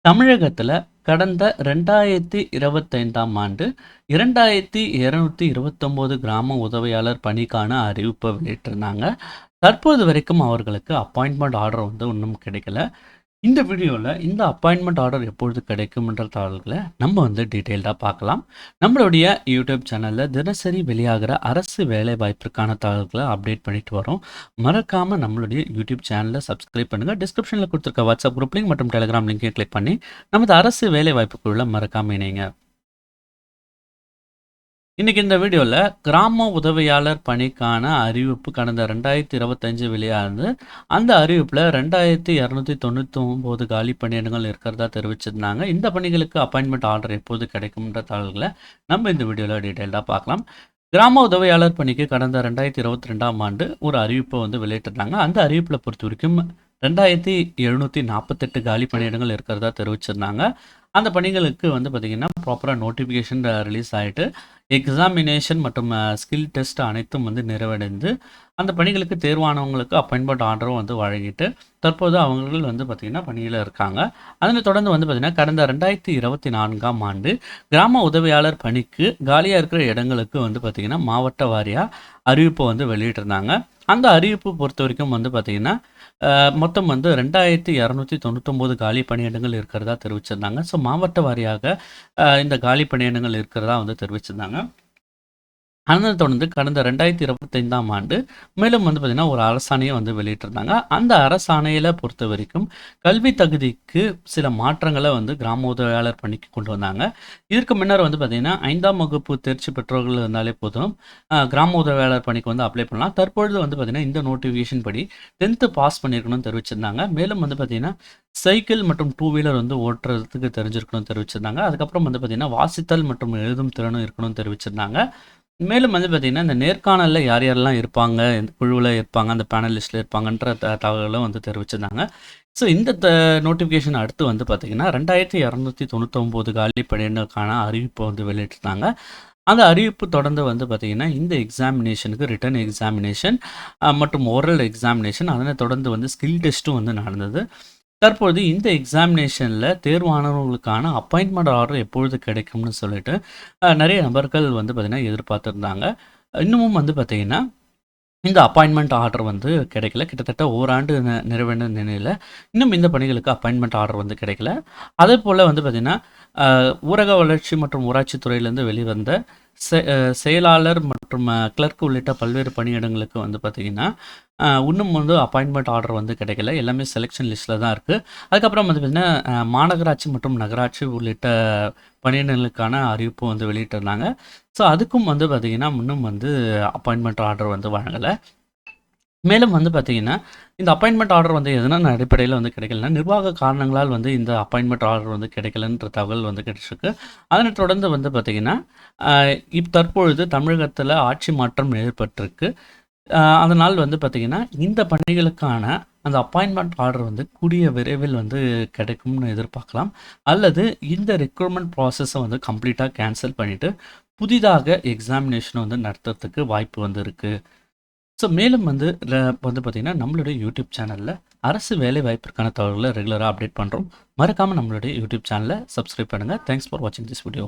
தமிழகத்துல கடந்த 2025ஆம் ஆண்டு 2229 கிராம உதவியாளர் பணிக்கான அறிவிப்பை வெளியிட்டிருந்தாங்க. தற்போது வரைக்கும் அவர்களுக்கு அப்பாயின்ட்மெண்ட் ஆர்டர் இன்னும் கிடைக்கல. இந்த வீடியோல இந்த அப்பாயின்ட்மெண்ட் ஆர்டர் எப்பொழுது கிடைக்கும்ன்ற தகவல்களை நம்ம டீட்டெயில்டா பார்க்கலாம். நம்மளுடைய யூடியூப் சேனல்ல தினசரி வெளியாகிற அரசு வேலை வாய்ப்பிற்கான தகவல்களை அப்டேட் பண்ணிட்டு வரோம். மறக்காம நம்மளுடைய யூடியூப் சேனலை சப்ஸ்கிரைப் பண்ணுங்க. டிஸ்கிரிப்ஷன்ல கொடுத்துருக்க வாட்ஸ்அப் குரூப் லிங்க் மற்றும் டெலிகிராம் லிங்கையும் கிளிக் பண்ணி நமது அரசு வேலை வாய்ப்புக்குள்ள மறக்காம இணைங்க. இன்னைக்கு இந்த வீடியோல கிராம உதவியாளர் பணிக்கான அறிவிப்பு கடந்த 2025 வெளியானது. அந்த அறிவிப்புல 2299 காலி பணியிடங்கள் இருக்கிறதா தெரிவிச்சிருந்தாங்க. இந்த பணிகளுக்கு அப்பாயின்மெண்ட் ஆர்டர் எப்போது கிடைக்கும்ன்ற தகவல்களை நம்ம இந்த வீடியோல டீட்டெயில்டா பார்க்கலாம். கிராம உதவியாளர் பணிக்கு கடந்த 2022ஆம் ஆண்டு ஒரு அறிவிப்பை வெளியிட்டிருந்தாங்க. அந்த அறிவிப்பில் பொறுத்த வரைக்கும் 2748 காலி பணியிடங்கள் இருக்கிறதா தெரிவிச்சிருந்தாங்க. அந்த பணிகளுக்கு பார்த்திங்கன்னா ப்ராப்பராக நோட்டிஃபிகேஷன் ரிலீஸ் ஆகிட்டு எக்ஸாமினேஷன் மற்றும் ஸ்கில் டெஸ்ட் அனைத்தும் நிறைவடைந்து அந்த பணிகளுக்கு தேர்வானவங்களுக்கு அப்பாயின்மெண்ட் ஆர்டரும் வழங்கிட்டு தற்போது அவர்கள் பார்த்திங்கன்னா பணியில் இருக்காங்க. அதனை தொடர்ந்து பார்த்திங்கன்னா கடந்த 2024ஆம் ஆண்டு கிராம உதவியாளர் பணிக்கு காலியாக இருக்கிற இடங்களுக்கு பார்த்திங்கன்னா மாவட்ட வாரியாக அறிவிப்பை வெளியிட்டிருந்தாங்க. அந்த அறிவிப்பு பொறுத்த வரைக்கும் பார்த்திங்கன்னா மொத்தம் 2299 காலி பணியிடங்கள் இருக்கிறதா தெரிவிச்சிருந்தாங்க. ஸோ மாவட்ட வாரியாக இந்த காலி பணியிடங்கள் இருக்கிறதா தெரிவிச்சிருந்தாங்க. அதனை தொடர்ந்து கடந்த 2025ஆம் ஆண்டு மேலும் பார்த்திங்கன்னா ஒரு அரசாணையை வெளியிட்டிருந்தாங்க. அந்த அரசாணையில் பொறுத்த வரைக்கும் கல்வி தகுதிக்கு சில மாற்றங்களை கிராம உதவியாளர் பணிக்கு கொண்டு வந்தாங்க. இதற்கு முன்னர் பார்த்திங்கன்னா 5ஆம் வகுப்பு தேர்ச்சி பெற்றவர்கள் இருந்தாலே போதும் கிராம உதவியாளர் பணிக்கு அப்ளை பண்ணலாம். தற்பொழுது பார்த்திங்கன்னா இந்த நோட்டிஃபிகேஷன் படி 10th பாஸ் பண்ணியிருக்கணும்னு தெரிவிச்சிருந்தாங்க. மேலும் பார்த்திங்கன்னா சைக்கிள் மற்றும் 2 வீலர் ஓட்டுறதுக்கு தெரிஞ்சிருக்கணும்னு தெரிவிச்சிருந்தாங்க. அதுக்கப்புறம் பார்த்திங்கன்னா வாசித்தல் மற்றும் எழுதும் திறனும் இருக்கணும்னு தெரிவிச்சிருந்தாங்க. மேலும் பார்த்திங்கன்னா இந்த நேர்காணலில் யார் யாரெல்லாம் இருப்பாங்க, குழுவில் இருப்பாங்க, அந்த பேனலிஸ்ட்டில் இருப்பாங்கன்ற தகவலும் தெரிவிச்சிருந்தாங்க. ஸோ இந்த நோட்டிஃபிகேஷன் அடுத்து பார்த்திங்கன்னா 2299 காலி பணியிடங்களுக்கான அறிவிப்பை வெளியிட்டிருந்தாங்க. அந்த அறிவிப்பு தொடர்ந்து பார்த்திங்கன்னா இந்த எக்ஸாமினேஷனுக்கு ரிட்டன் எக்ஸாமினேஷன் மற்றும் ஓரல் எக்ஸாமினேஷன் அதனை தொடர்ந்து ஸ்கில் டெஸ்ட்டும் நடந்தது. தற்போது இந்த எக்ஸாமினேஷனில் தேர்வானவர்களுக்கான அப்பாயின்மெண்ட் ஆர்டர் எப்பொழுது கிடைக்கும்னு சொல்லிட்டு நிறைய நபர்கள் பார்த்திங்கன்னா எதிர்பார்த்துருந்தாங்க. இன்னமும் பார்த்திங்கன்னா இந்த அப்பாயின்மெண்ட் ஆர்டர் கிடைக்கல. கிட்டத்தட்ட ஓராண்டு நிறைவேறின நிலையில் இன்னும் இந்த பணிகளுக்கு அப்பாயின்மெண்ட் ஆர்டர் கிடைக்கல. அதே போல் பார்த்திங்கன்னா ஊரக வளர்ச்சி மற்றும் ஊராட்சி துறையிலேருந்து வெளிவந்த செயலாளர் மற்றும் கிளர்க் உள்ளிட்ட பல்வேறு பணியிடங்களுக்கு பார்த்திங்கன்னா இன்னும் அப்பாயின்மெண்ட் ஆர்டர் கிடைக்கல. எல்லாமே செலெக்ஷன் லிஸ்ட்டில் தான் இருக்குது. அதுக்கப்புறம் பார்த்திங்கன்னா மாநகராட்சி மற்றும் நகராட்சி உள்ளிட்ட பணியிடங்களுக்கான அறிவிப்பு வெளியிட்டிருந்தாங்க. ஸோ அதுக்கும் பார்த்திங்கன்னா இன்னும் அப்பாயின்மெண்ட் ஆர்டர் வழங்கலை. மேலும் பார்த்திங்கன்னா இந்த அப்பாயின்மெண்ட் ஆர்டர் எதனா அடிப்படையில் கிடைக்கலன்னா நிர்வாக காரணங்களால் இந்த அப்பாயின்மெண்ட் ஆர்டர் கிடைக்கலன்ற தகவல் கிடைச்சிருக்கு. அதனை தொடர்ந்து பார்த்திங்கன்னா தற்பொழுது தமிழகத்தில் ஆட்சி மாற்றம் ஏற்பட்டிருக்கு. அதனால் பார்த்திங்கன்னா இந்த பணிகளுக்கான அந்த அப்பாயின்மெண்ட் ஆர்டர் கூடிய விரைவில் கிடைக்கும்னு எதிர்பார்க்கலாம். அல்லது இந்த ரெக்ரூட்மெண்ட் ப்ராசஸை கம்ப்ளீட்டாக கேன்சல் பண்ணிவிட்டு புதிதாக எக்ஸாமினேஷன் நடத்துறதுக்கு வாய்ப்பு இருக்குது. ஸோ மேலும் பார்த்திங்கன்னா நம்மளுடைய யூடியூப் சேனலில் அரசு வேலை வாய்ப்பிற்கான தகவல்களை ரெகுலராக அப்டேட் பண்ணுறோம். மறக்காமல் நம்மளுடைய யூடியூப் சேனலை சப்ஸ்கிரைப் பண்ணுங்கள். தேங்க்ஸ் ஃபார் வாட்சிங் திஸ் வீடியோ.